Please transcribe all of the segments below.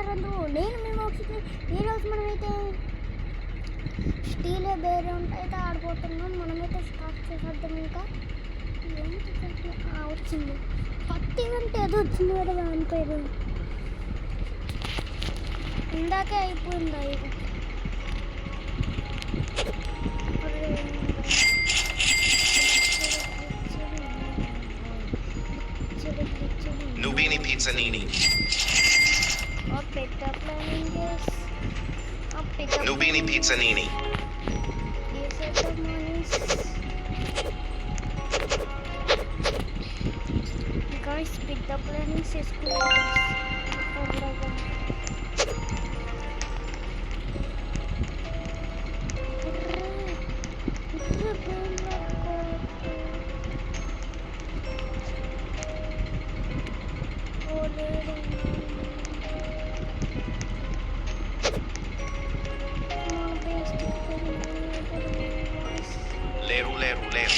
రందు నేను మేము వచ్చింది ఈరోజు మనమైతే స్టీల్ బేరౌండ్ అయితే ఆడిపోతున్నాం. మనమైతే స్టార్ట్ చేసేద్దాం. ఇంకా ఏంటి వచ్చింది పత్తి అంటే ఏదో వచ్చింది కదా దాని పేరు ఇందాకే అయిపోయిందా ఇది. Nubini Pizzanini. Nubini Pizzanini. Guys, pick the planning school. Leru, leru, leru.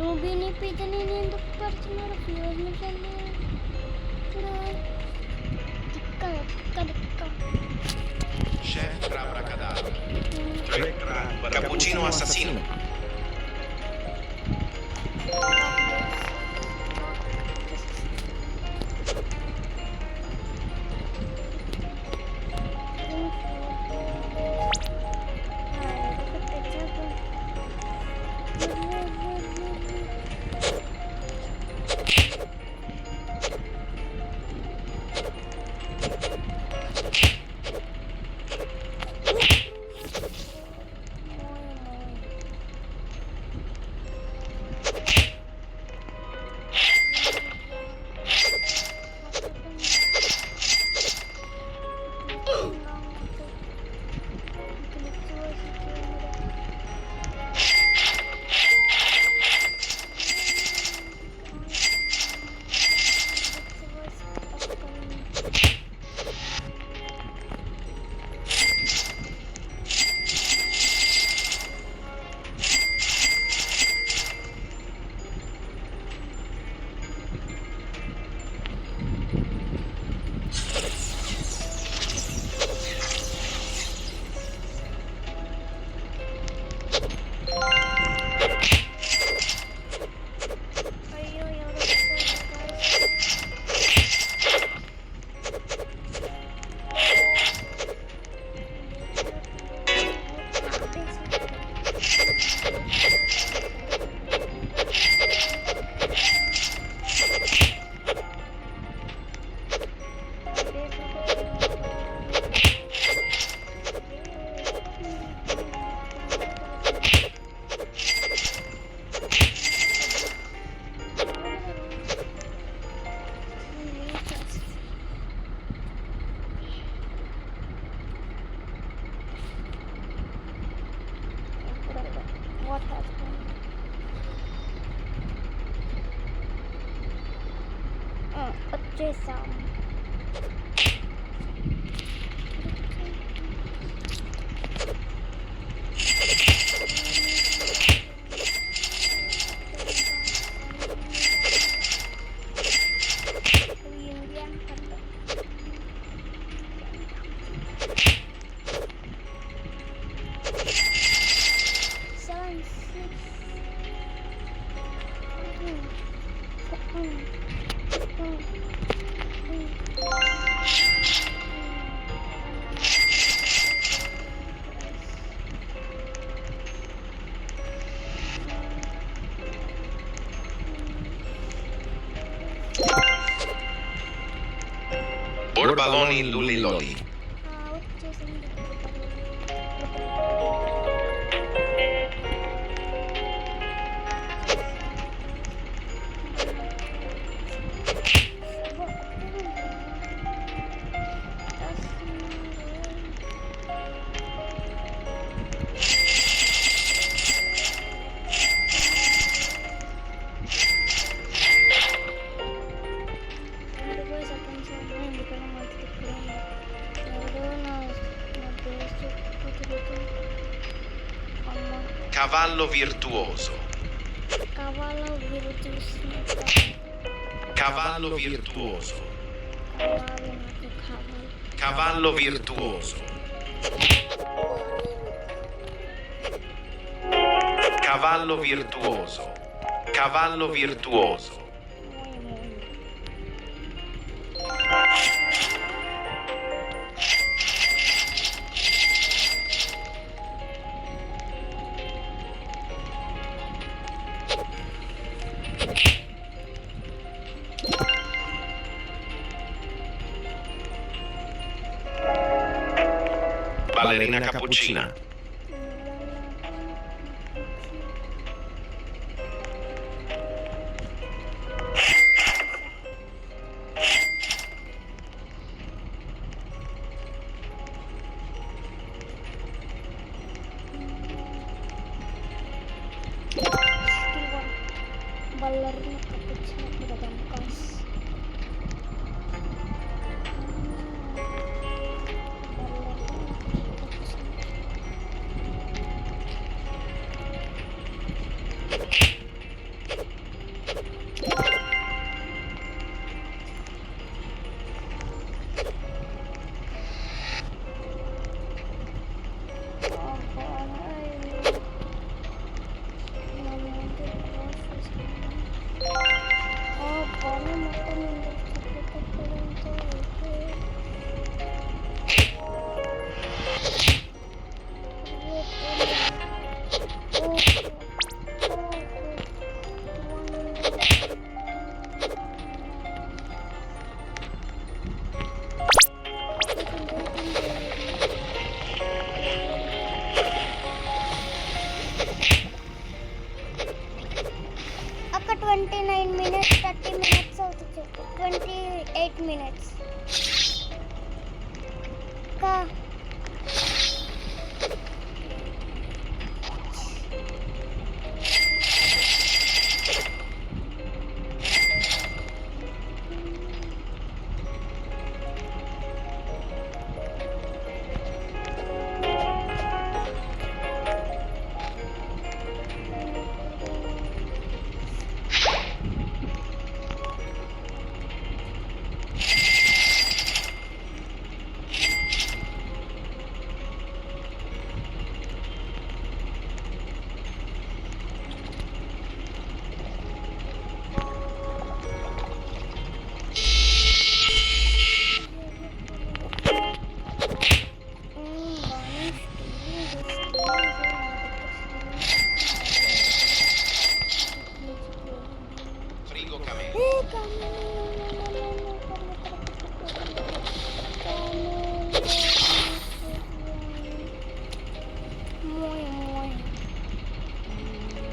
Nubini Pizzanini ఎందుకు పడుతున్నారు? ఫ్యూజ్ని Chef Abracadabra. Cappuccino assassino. వచ్చేసాం. Borbaloni Luli Loli. Cavallo virtuoso. కవాలో వీరు చూస్తున్నారు. Cavallo virtuoso. కవాలు నాకు కావాలి. Cavallo virtuoso. Cavallo virtuoso. Cavallo virtuoso. Ballerina cappuccina. బల్లర్ని కప్పించినప్పుడు దమ్కాస్ అక్క 29 minutes 30 minutes అవుతుంది. 28 minutes అక్క Frigo cammello.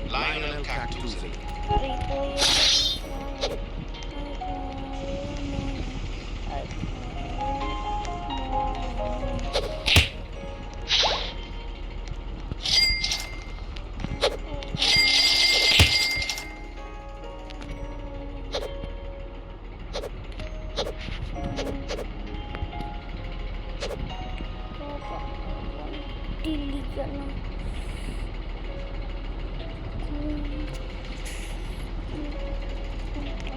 Lionel Cactusi.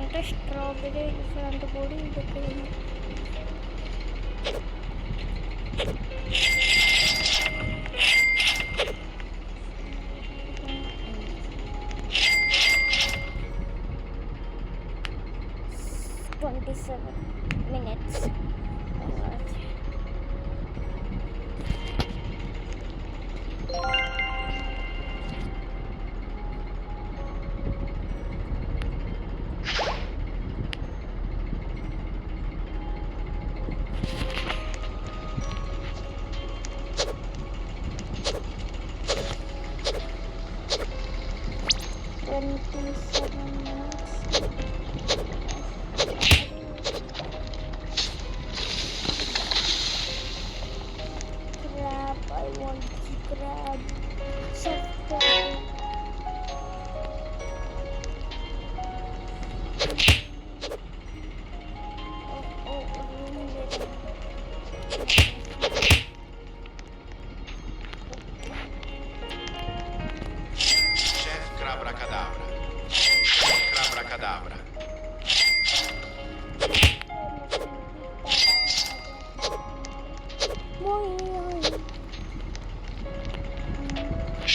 అంటే స్ట్రాబెరీ డిఫరెంట్ కూడా ఇది minutes.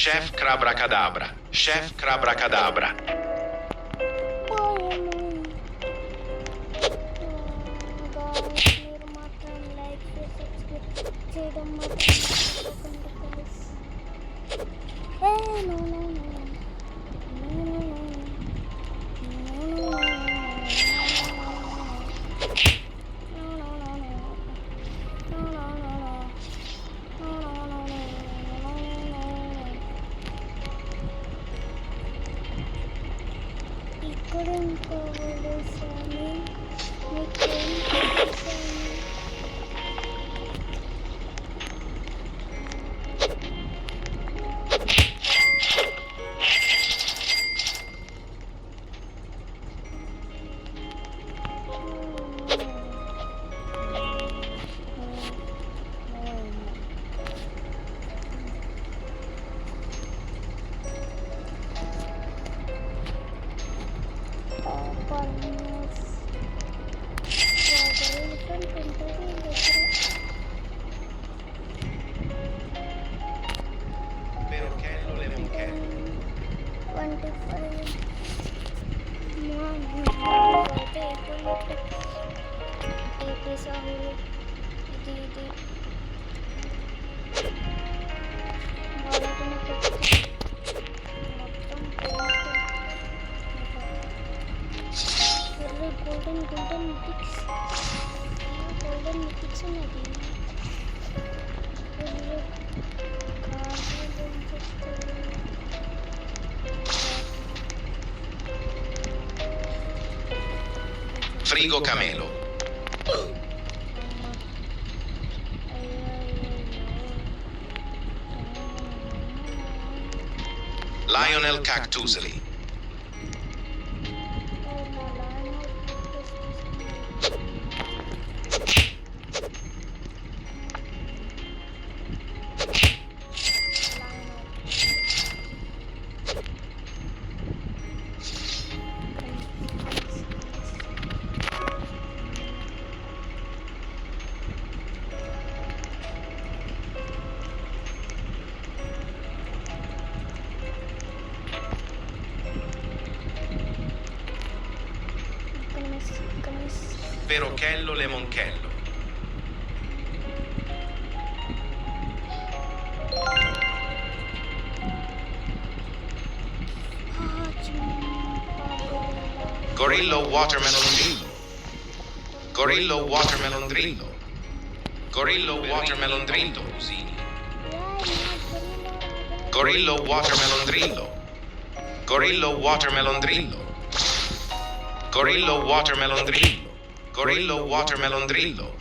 Chef Crabrakadabra. Chef Crabrakadabra. మీరు మాత్రం లైక్ సబ్స్క్రైబ్ చేయడం మాత్రం మర్చిపోకండి guys. No, no, no. Couldn't cover this Sammy. We couldn't cover Sammy. Pero che non le monche. 25 golden mythics ఉన్నది Frigo Camelo. Lionel Cactusely. Perochello Lemonchello. Gorillo Watermelon Drillo. Gorillo Watermelon Drillo. Gorillo Watermelon Drillo. Gorillo Watermelon Drillo. Gorillo Watermelon Drillo. Gorillo Watermelon Drillo. Gorillo Watermelon Drillo.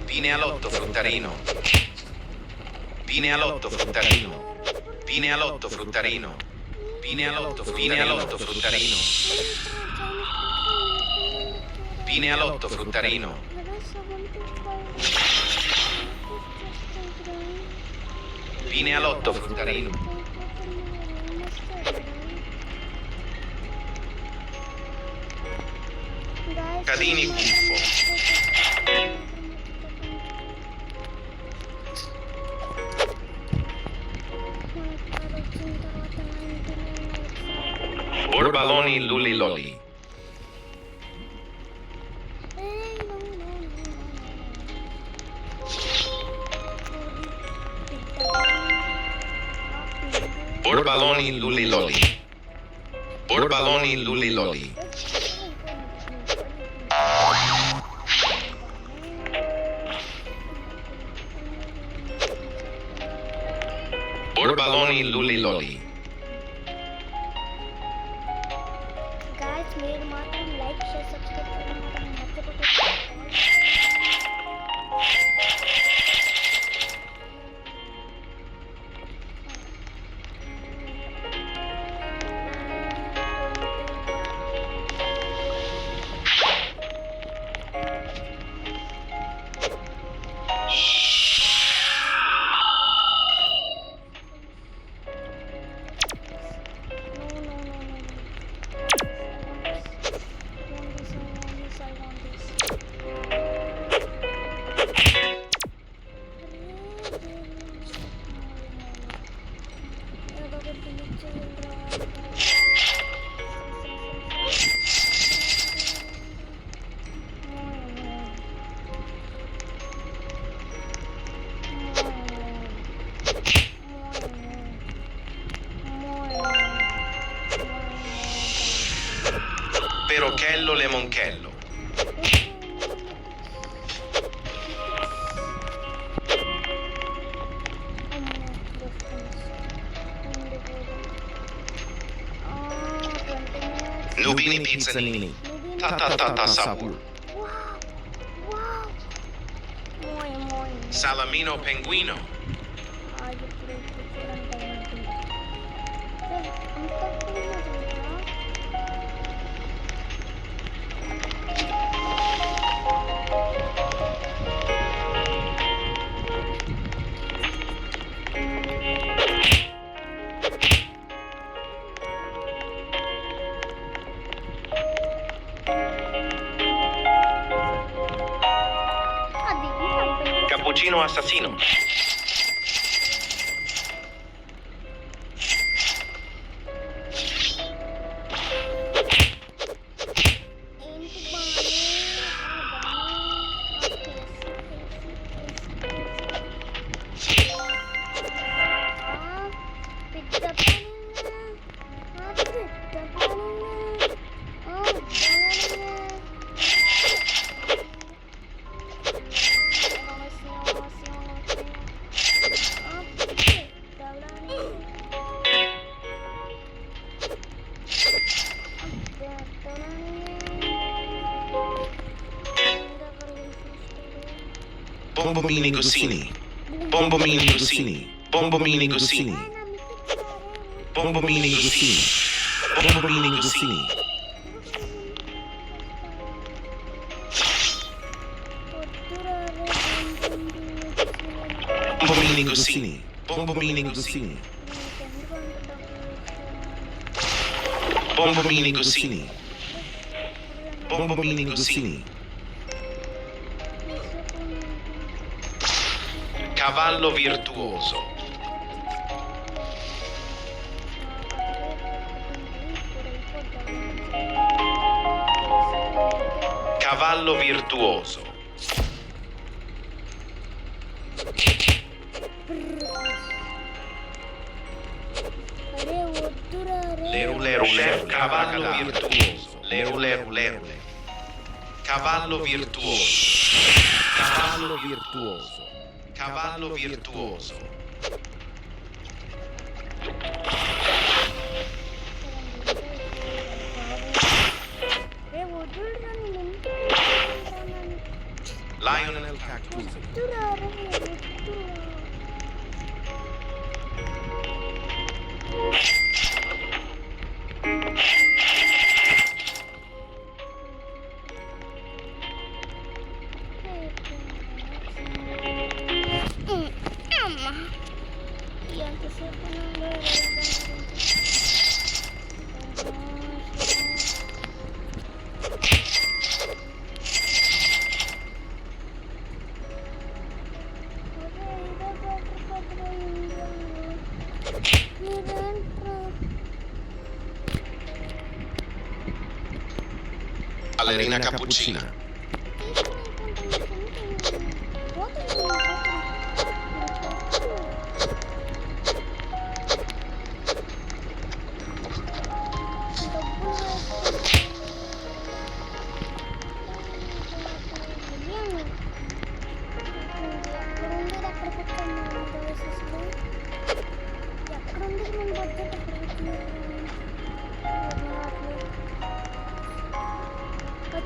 Pinealotto fruttarino. Pinealotto fruttarino. Pinealotto fruttarino. Pinealotto fruttarino. Pinealotto fruttarino. Pinealotto fruttarino. Cadini buffo. Borbaloni Lulli Lolli. Borbaloni Lulli Lolli. Borbaloni Lulli Lolli. Borbaloni Lulli Lolli. Guys, మీరు మాత్రం like share subscribe చేయడం మాత్రం మర్చిపోకండి. I want this. Perochello lemonchello. Nubini pizzanini. Ta ta ta ta sabur. Salamino penguino. Cappuccino assassino. Bombomini Gosini. Bombomini Gosini. Bombomini Gosini. Bombomini Gosini. Bombomini Gosini. Bombomini Gosini. Bombomini Gosini. Bombomini Gosini. Bombomini Gosini. Cavallo virtuoso. Cavallo virtuoso. Leru leru leru. Cavallo virtuoso. Leru leru leru. Cavallo virtuoso. Cavallo virtuoso. Cavallo virtuoso. Lionel Cactus. Ballerina cappuccina.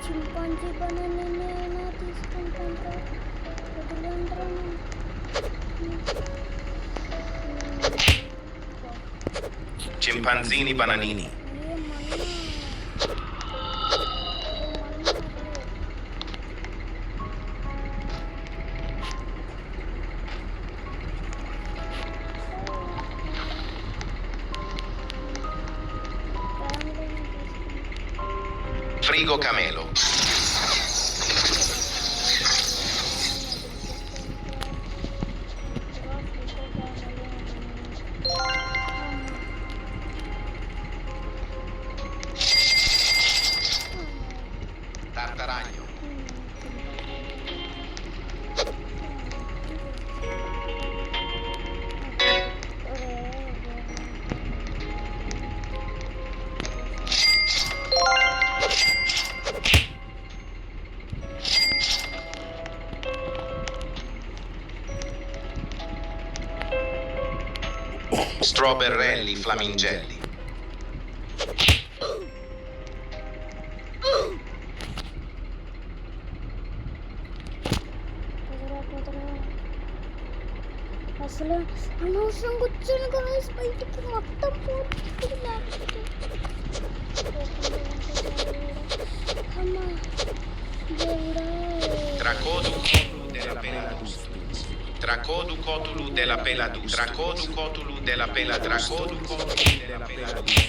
Chimpanzee banana తీసుకుంటాను Chimpanzini bananini. Frigo camelo. Tartaragno. Strawberrelli flamingelli. అసలు అనవసరం కూర్చొని guys బయటికి మొత్తం పోతుంది లేకపోతే అమ్మా దేవుడా Tracodu della peladus. Tracodu cotulu della peladus. Tracodu cotulu della pela. Tracodu cotulu della peladus.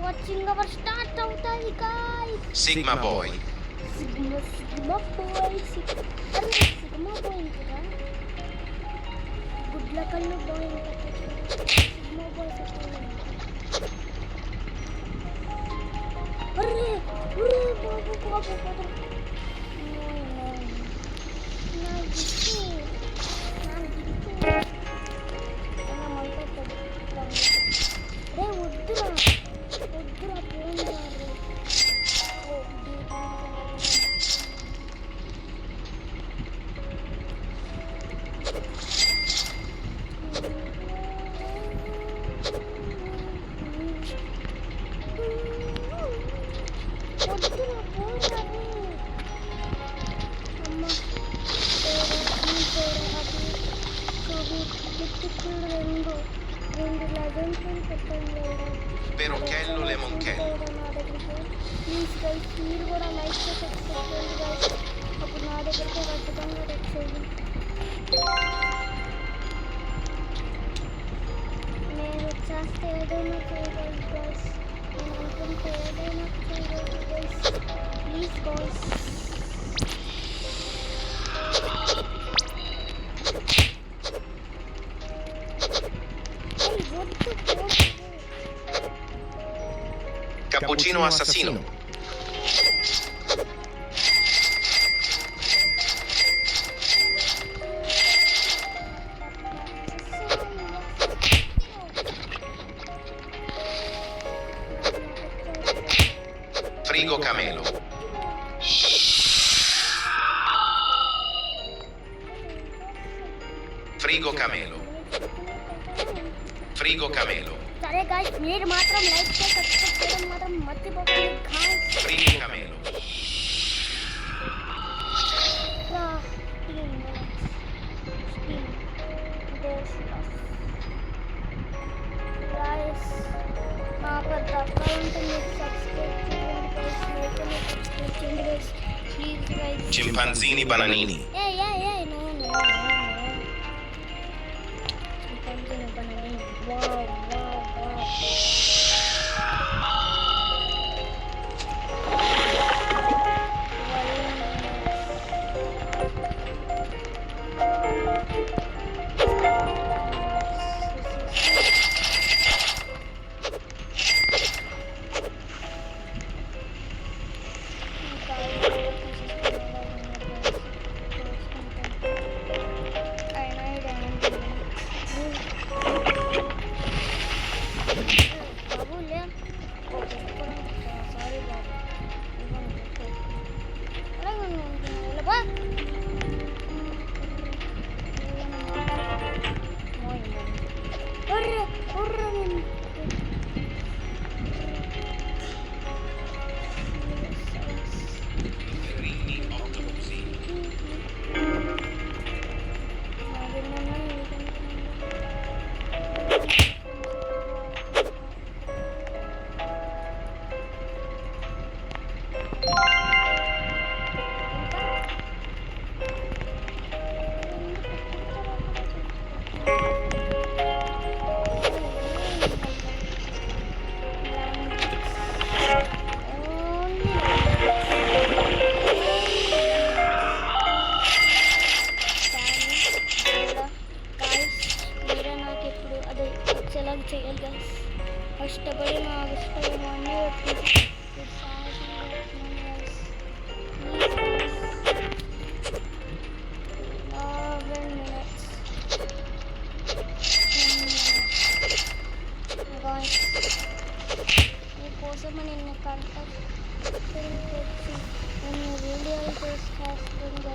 Watching hour start అవుతాయి guys Sigma boy. Sigma boy sigma boy కదా గుడ్ల కళ్ళు బాయ్ సిగ్మా బాయ్ అరే అరే బాబు బాబు బాబు నా గిట్టు రే వద్దురా వద్దురా పోయిందా Perochello lemonchello. ప్లీజ్ గైస్ మీరు కూడా లైక్ చేసి సబ్స్క్రైబ్ చేయండి గైస్ అప్పుడు నా దగ్గరికి ఖచ్చితంగా వచ్చేది నేను చేస్తే ఏదైనా చేయగలను గైస్ నేను అనుకుంటే ఏదైనా చేయగలను guys please guys Cappuccino assassino. Frigo camelo. Frigo camelo. Frigo camelo. సరే గాయ్స్ మీరు మాత్రం లైక్ చేసి సబ్స్క్రైబ్ చేయడం మాత్రం మర్చిపోకండి గాయ్స్ Frigo camelo. గాయ్స్ మా పెద్ద అకౌంట్ మీరు సబ్స్క్రైబ్ చేయండి గాయ్స్ లైక్ సబ్స్క్రైబ్ చేయండి guys please guys Chimpanzini bananini. No chicken banana wow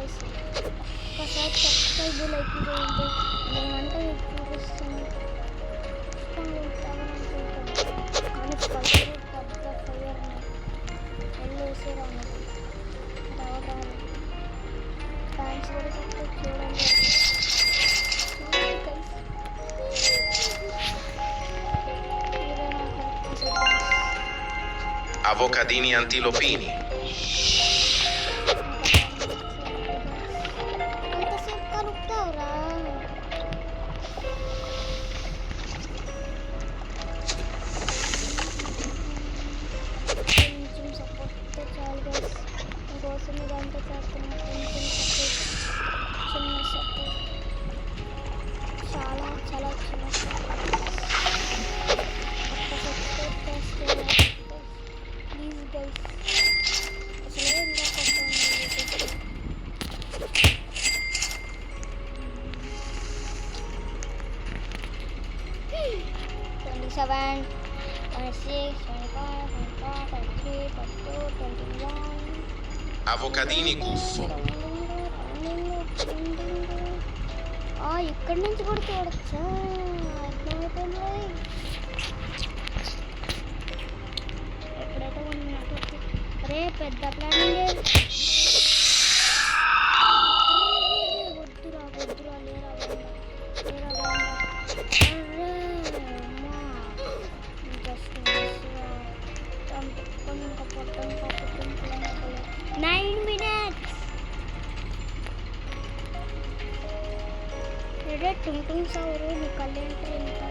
guys. ఒకసారి సబ్స్క్రైబ్ లైక్ చేయండి. నేనంటే మీకు చూపిస్తాను. కానీ ఫైర్ పెద్ద ఫైర్ వెళ్ళేసి రాను రావడానికి థ్యాంక్స్ కూడా సబ్స్క్రైబ్ చూడండి. Avocadini antilopini. ఎంతసేపు కలుపుతావురా? కొంచెం సపోర్ట్ ఇస్తే చాలు గైస్. మీకోసం ఇదంతా చేస్తున్నా. కొంచెం సపోర్ట్, చిన్న సపోర్ట్, చాలా చాలా చిన్న సపోర్ట్. ఒక్క సబ్స్క్రైబ్ చేస్తే ప్లీజ్ గైస్. అసలే ఇంకా కొత్త 27, 26, 25, 24, 23, 22, 21. Avocadini guffo. ఇక్కడి నుంచి కూడా చూడొచ్చా? అర్థమైపోయింది. ఎక్కడైతే ఉన్నట్టు అరే పెద్ద ప్లానింగ్. వద్దురా వద్దురా లేరా లేరా అరే అమ్మా జస్ట్ చంపుకొని ఇంకా పొట్టం పప్పుకొని 9 minutes. అరే టుంటుంగ్ సౌరు నీ కళ్ళేంటి ఇంకా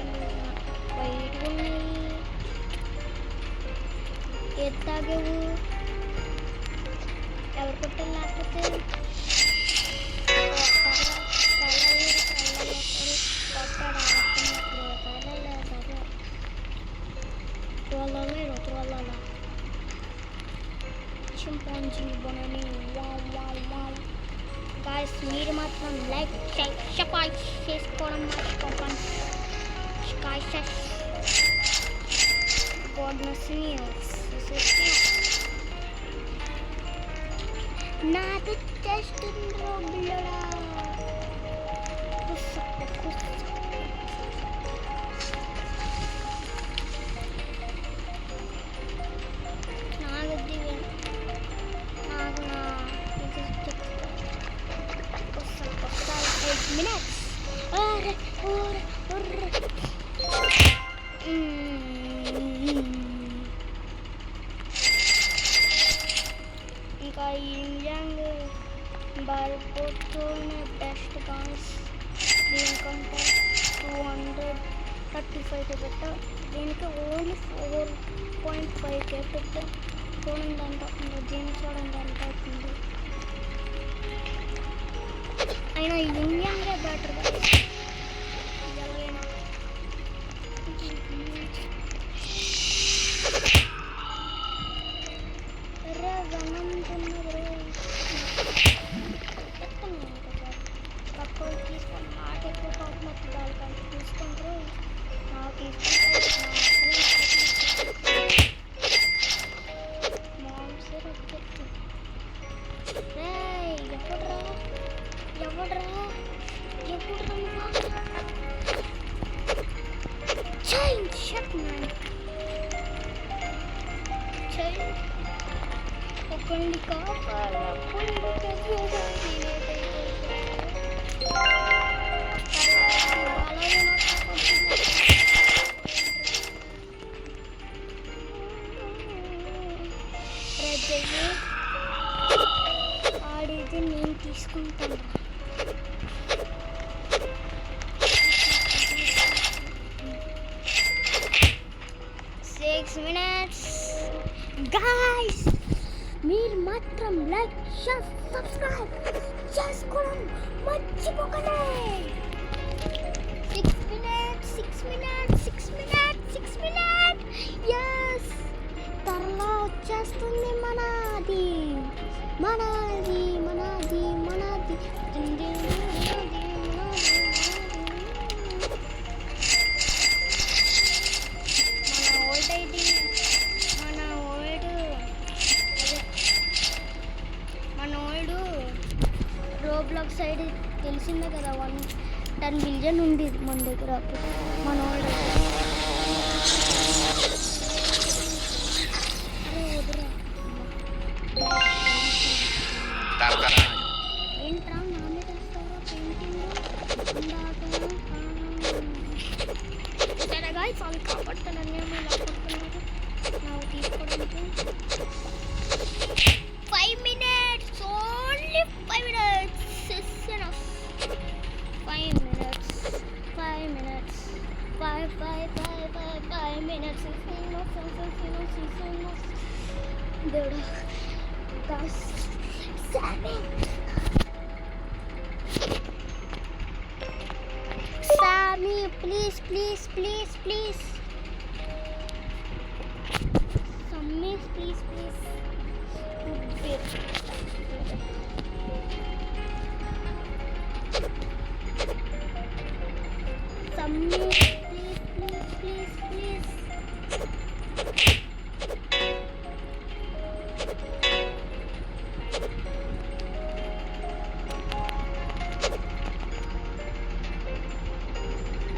వైట్గా ఉన్నాయి. ఏది తాగేవు? ఎవరు కొట్టారు? లేకపోతే చింపాంజీ బొనని గాయస్. మీరు మాత్రం లైక్ సబ్స్క్రైబ్ చేసుకోవడం మర్చిపోకండి. నాతో చేస్తుండ్రో బిల్లడా. minutes. ఇంకా ఇంజంగ్ బారిపోతూనే బెస్ట్ గాన్స్. దీనికంటే 235 పెట్టా. దీనికి ఓన్లీ 4.5K పెట్టా. చూడండి ఎంత అవుతుందో. దీన్ని చూడండి ఎంత అవుతుంది. అయినా ఇంజంగే బెటర్ ఎలాగైనా. అరే వనం తిన్నది తక్కువ తీసుకొని మాట ఎక్కువ పాపం వస్తుంది. వాళ్ళకి తీసుకుంటారు. నాకు తీసుకుంటారు. మాంసే రక్కెత్తి రే ఎప్పుడురా ఎవడ్రా చేంజ్ షట్ మ్యాన్ చేంజ్. ఒకరిని కాపాడప్పుడు ఆడిది నేను తీసుకుంటాను. 6 minutes. Guys, మీరు మాత్రం లైక్ షేర్ సబ్స్క్రైబ్ చేసుకోవడం మర్చిపోకండి. 6 minutes. Yes, త్వరలో వచ్చేస్తుంది మనది. మన ఓల్డ్ రోబ్లాక్ సైడ్ తెలిసిందే కదా 10 బిలియన్ ఉంది మన దగ్గర అప్పుడు మన వాళ్ళ దగ్గర. అరే వదిరా Tartaruga. ఏంట్రా నా మీద వేస్తావా పెయింటింగ్ సరే గాయస్ వాళ్ళు కాబట్టి నన్నేమో ఇలా కొడుతున్నారు నాకు తీసుకోవడానికి 5 minutes only 5 minutes 5 minutes 5 minutes 5 minutes దేవుడా guys Sammy, please. Sammy, please. Sammy, please.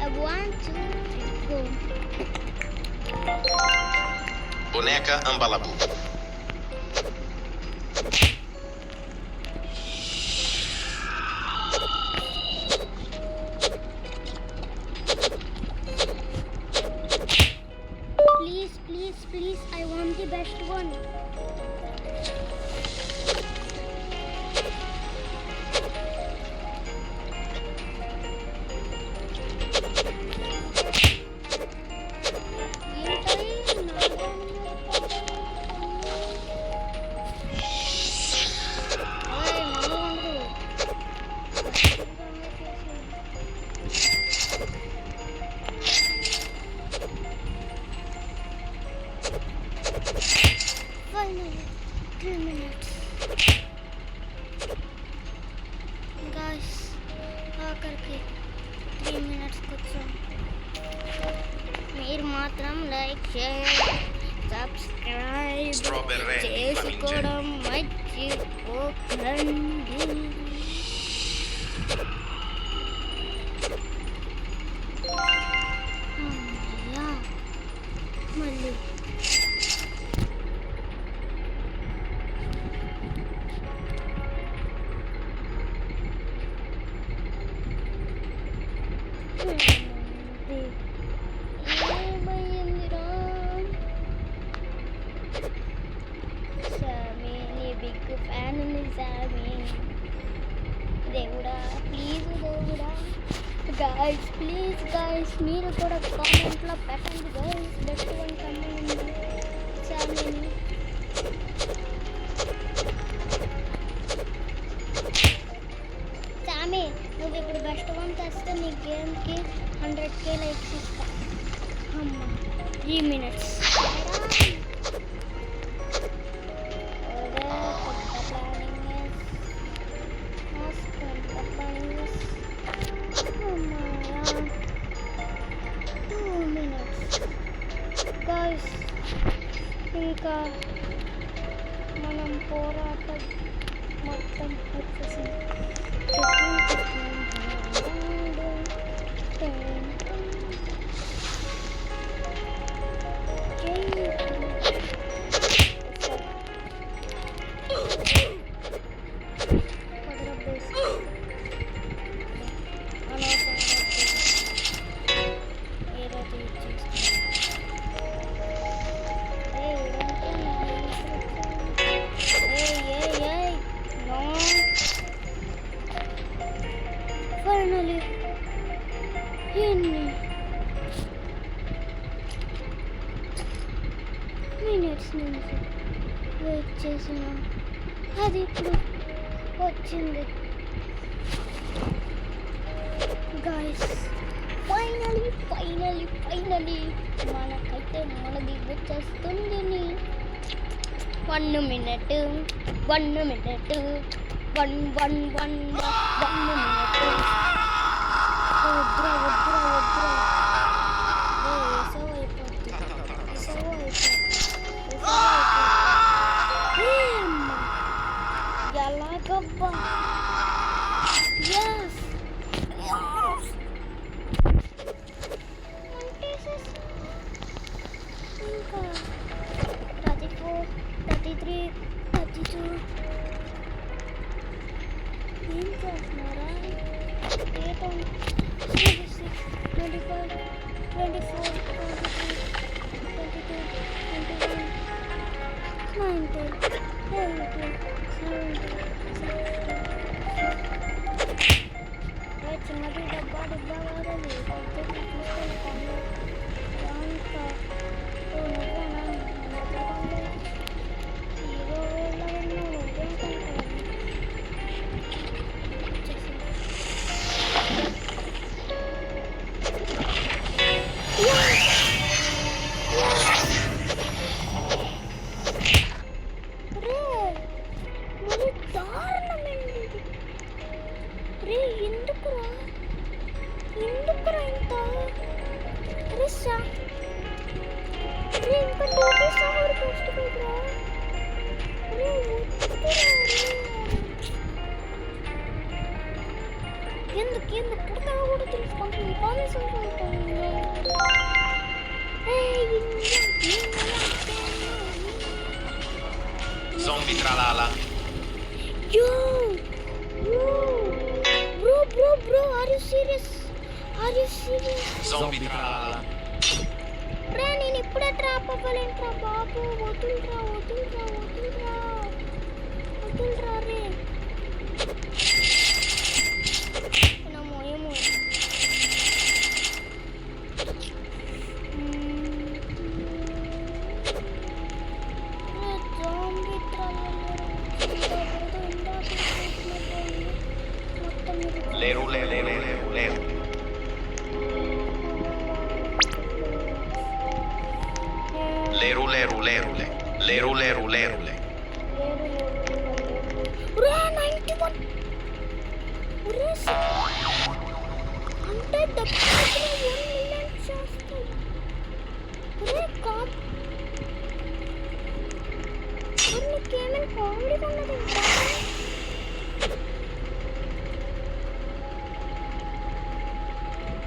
I want to go. Boneca Ambalabu. Please, I want the best one. Finally, 3 minutes. Guys, ఆఖరికి 3 minutes కూర్చోం. మీరు మాత్రం లైక్ షేర్ సబ్స్క్రైబ్ Strawberry చేసుకోవడం మర్చిపోకండి. అమ్మయ్యా, మళ్ళీ ఏమైందిరా సామి, నీ బిగ్ ఫ్యాన్ సామి. దేవుడా ప్లీజ్ దేవుడా గాయస్ మీరు కూడా కామెంట్లో పెట్టండి గాయస్. బెస్ట్ వన్ కమెంట్ సామిని. సామి నువ్వు ఇప్పుడు బెస్ట్ వన్ తెస్తే నీ గేమ్కి 100K లైక్స్ ఇస్తా. అమ్మ 3 minutes. Guys, ఇంకా మనం పోరాటం మొత్తం వచ్చేసింది. Finally, ఎన్ని మినిట్స్ నుంచి వెయిట్ చేసిన అది ఇప్పుడు వచ్చింది. గాయస్ ఫైనలీ మనకైతే మనది వచ్చేస్తుంది. 1 minute 1 minute 1 minute. వద్దురా ఎలాగబ్బా ఏం చేస్తున్నారా? 26, 25, 24, 23, 22, 21, 19, 20, 17, చిన్నది డబ్బా వాడేది పద్ధతి తీసుకొని కొండ అంతా నువ్వేనా హీరో వెళ్ళాలన్నా నువ్వేం కొంటావు? ఎందుకురా ఇంత రిస్సా ఇంకా నోటీస్ అవర్ పోస్ట్ కదా ఎందుకు పుడతావో కూడా తెలుసుకుంటుంది college Zombie tralala. Yo, bro, are you serious? Zombie tralala. రా నేను ఇప్పుడే ట్రాప్ అవ్వాలంట్రా బాబు వదులురా రే ఏమో జాంబీ Leru. రా 91 అంటే దగ్గర 1 మిలియన్ చేస్తాయి రే కాప్ నీకేమైనా కామెడీ ఉన్నది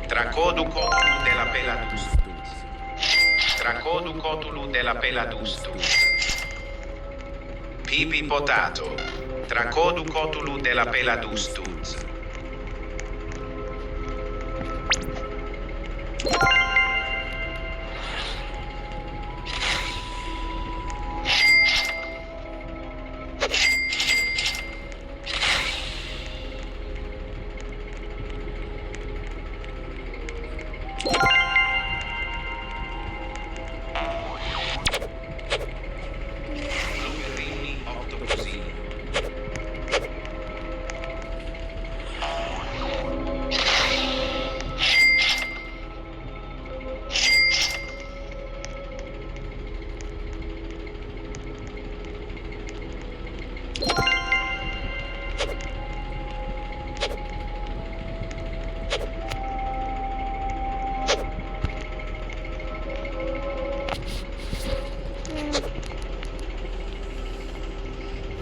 Tracodu cotulu della peladus. Tracodu cotulu della peladus. Pipi potato. Tracodu cotulu della peladus. Luperini octopusini.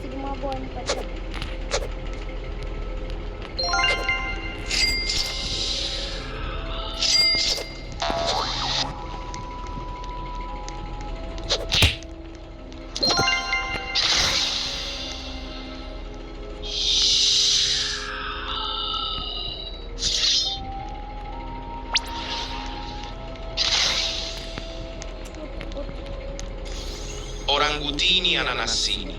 Cinema బాగుంది పచ్చ Orangutini ananassini.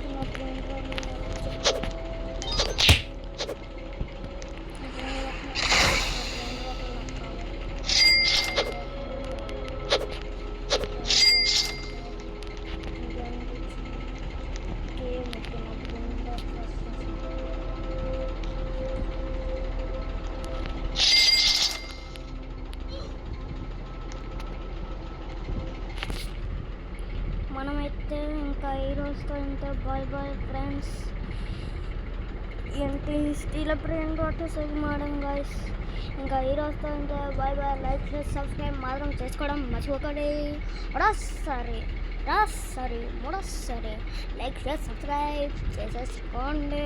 మనమైతే ఇంకా ఈ రోజుతో ఇంత బాయ్ ఫ్రెండ్స్ ఏంటి స్టీల్ బ్రెయిన్ రాట్ సేవ్ చేయడం గైస్ ఇంకా ఈ రోజుతో ఇంత బాయ్ లైక్ చేసి సబ్స్క్రైబ్ మాత్రం చేసుకోవడం మర్చిపోకండి మూడోసారి లైక్ చేసి సబ్స్క్రైబ్ చేసేసుకోండి.